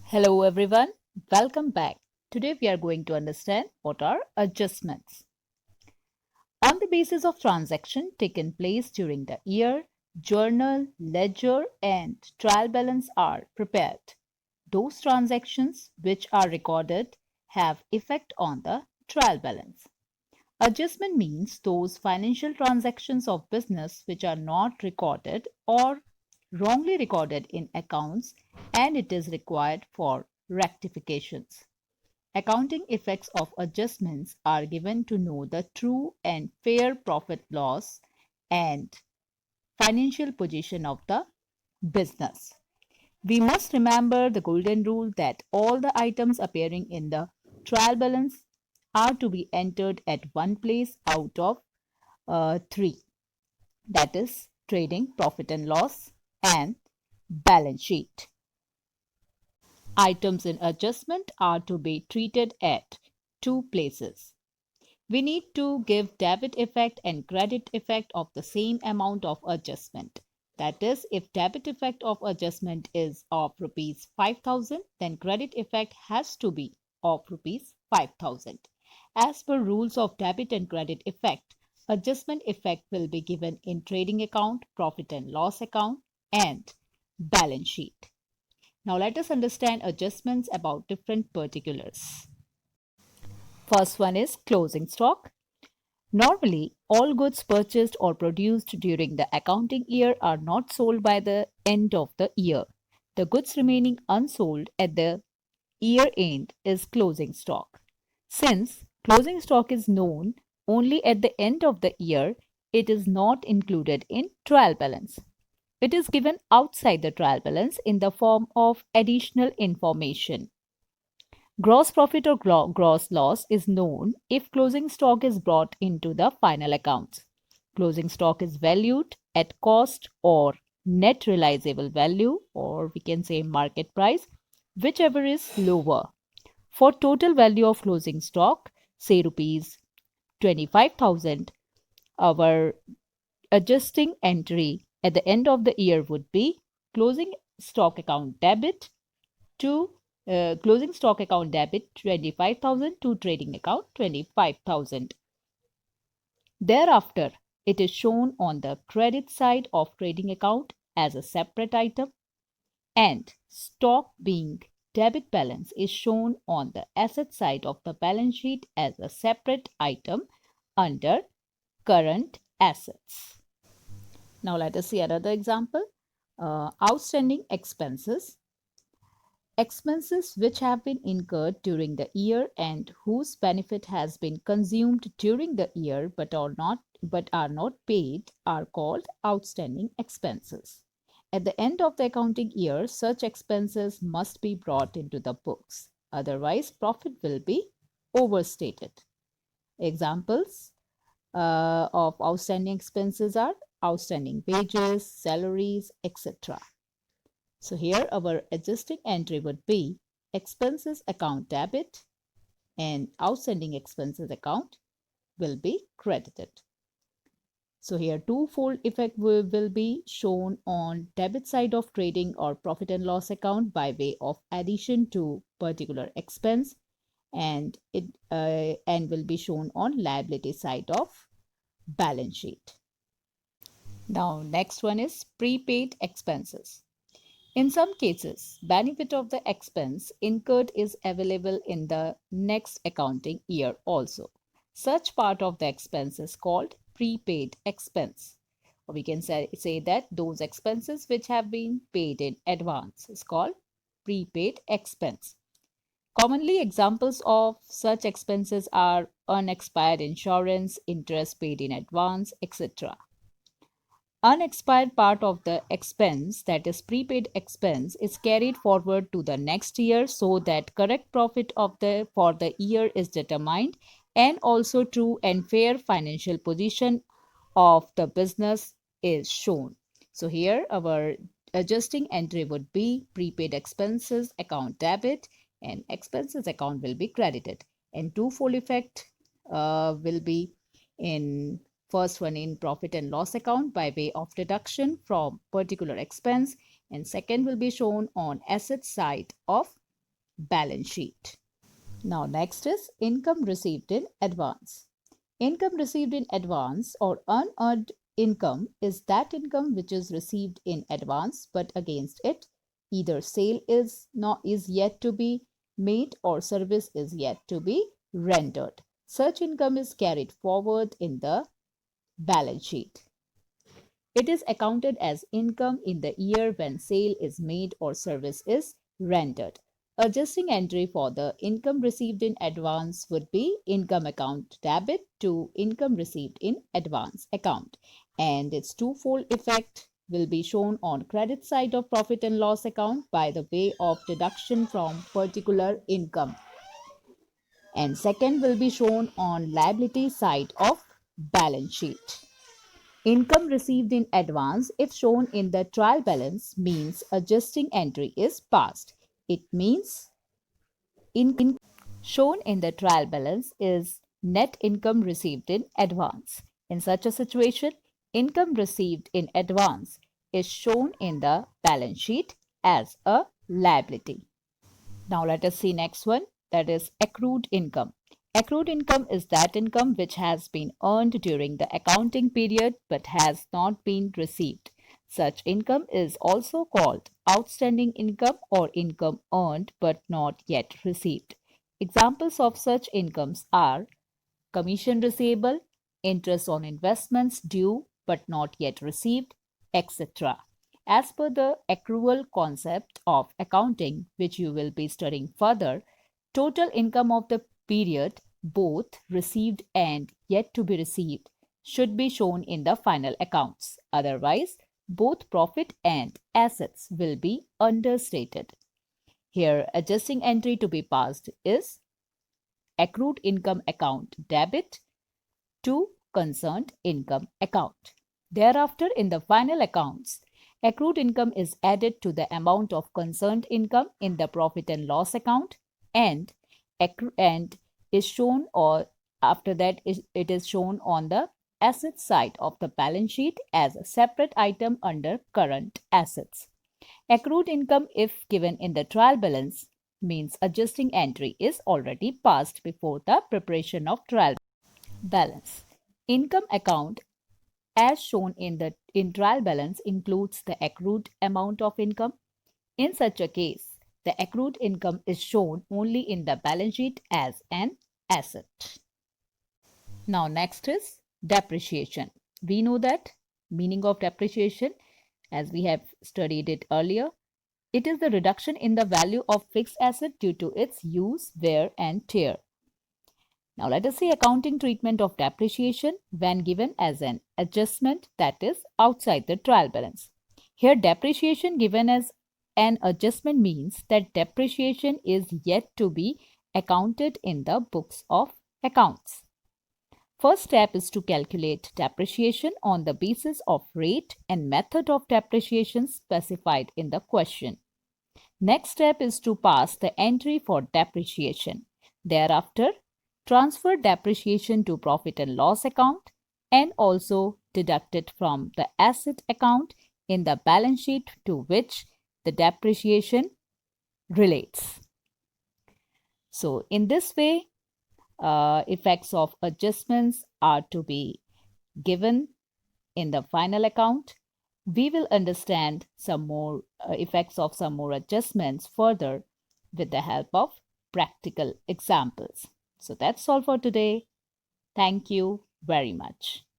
Hello everyone, welcome back. Today we are going to understand what are adjustments. On the basis of transaction taken place during the year, journal, ledger and trial balance are prepared. Those transactions which are recorded have effect on the trial balance. Adjustment means those financial transactions of business which are not recorded or wrongly recorded in accounts and it is required for rectifications. Accounting effects of adjustments are given to know the true and fair profit loss and financial position of the business. We must remember the golden rule that all the items appearing in the trial balance are to be entered at one place out of three, that is, trading profit and loss and balance sheet. Items in adjustment are to be treated at two places. We need to give debit effect and credit effect of the same amount of adjustment. That is, if debit effect of adjustment is of rupees 5,000, then credit effect has to be of rupees 5,000. As per rules of debit and credit effect, adjustment effect will be given in trading account, profit and loss account, and balance sheet. Now let us understand adjustments about different particulars. First one is closing stock. Normally, all goods purchased or produced during the accounting year are not sold by the end of the year. The goods remaining unsold at the year end is closing stock. Since closing stock is known only at the end of the year, it is not included in trial balance. It is given outside the trial balance in the form of additional information. Gross profit or gross loss is known if closing stock is brought into the final accounts. Closing stock is valued at cost or net realizable value, or we can say market price, whichever is lower. For total value of closing stock, say rupees 25,000, our adjusting entry at the end of the year would be closing stock account debit to closing stock account debit 25,000 to trading account 25,000. Thereafter, it is shown on the credit side of trading account as a separate item, and stock being debit balance is shown on the asset side of the balance sheet as a separate item under current assets. Now let us see another example. Outstanding expenses. Expenses which have been incurred during the year and whose benefit has been consumed during the year but are not paid are called outstanding expenses. At the end of the accounting year, such expenses must be brought into the books. Otherwise, profit will be overstated. Examples of outstanding expenses are outstanding wages, salaries, etc. So here our adjusting entry would be expenses account debit and outstanding expenses account will be credited. So here twofold effect will be shown on debit side of trading or profit and loss account by way of addition to particular expense, and it and will be shown on liability side of balance sheet. Now next one is prepaid expenses. In some cases, benefit of the expense incurred is available in the next accounting year also. Such part of the expense is called prepaid expense. Or we can say that those expenses which have been paid in advance is called prepaid expense. Commonly, examples of such expenses are unexpired insurance, interest paid in advance, etc. Unexpired part of the expense, that is prepaid expense, is carried forward to the next year so that correct profit of the for the year is determined and also true and fair financial position of the business is shown. So here our adjusting entry would be prepaid expenses account debit and expenses account will be credited, and twofold effect will be in first one in profit and loss account by way of deduction from particular expense, and second will be shown on asset side of balance sheet. Now next is income received in advance. Income received in advance or unearned income is that income which is received in advance, but against it either sale is yet to be made or service is yet to be rendered. Such income is carried forward in the balance sheet. It is accounted as income in the year when sale is made or service is rendered. Adjusting entry for the income received in advance would be income account debit to income received in advance account, and its twofold effect will be shown on credit side of profit and loss account by the way of deduction from particular income, and second will be shown on liability side of balance sheet. Income received in advance, if shown in the trial balance, means adjusting entry is passed. It means income shown in the trial balance is net income received in advance. In such a situation, income received in advance is shown in the balance sheet as a liability. Now let us see next one, that is accrued income. Accrued income is that income which has been earned during the accounting period but has not been received. Such income is also called outstanding income or income earned but not yet received. Examples of such incomes are commission receivable, interest on investments due but not yet received, etc. As per the accrual concept of accounting, which you will be studying further, total income of the period, both received and yet to be received, should be shown in the final accounts. Otherwise, both profit and assets will be understated. Here, adjusting entry to be passed is accrued income account debit to concerned income account. Thereafter, in the final accounts, accrued income is added to the amount of concerned income in the profit and loss account and is shown, or after that it is shown on the asset side of the balance sheet as a separate item under current assets. Accrued income, if given in the trial balance, means adjusting entry is already passed before the preparation of trial balance. Income account as shown in the trial balance includes the accrued amount of income. In such a case, the accrued income is shown only in the balance sheet as an asset. Now next is depreciation. We know that meaning of depreciation, as we have studied it earlier, it is the reduction in the value of fixed asset due to its use, wear and tear. Now let us see accounting treatment of depreciation when given as an adjustment, that is outside the trial balance. Here depreciation given as an adjustment means that depreciation is yet to be accounted in the books of accounts. First step is to calculate depreciation on the basis of rate and method of depreciation specified in the question. Next step is to pass the entry for depreciation. Thereafter, transfer depreciation to profit and loss account and also deduct it from the asset account in the balance sheet to which the depreciation relates. So in this way, effects of adjustments are to be given in the final account. We will understand some more effects of some more adjustments further with the help of practical examples. So that's all for today. Thank you very much.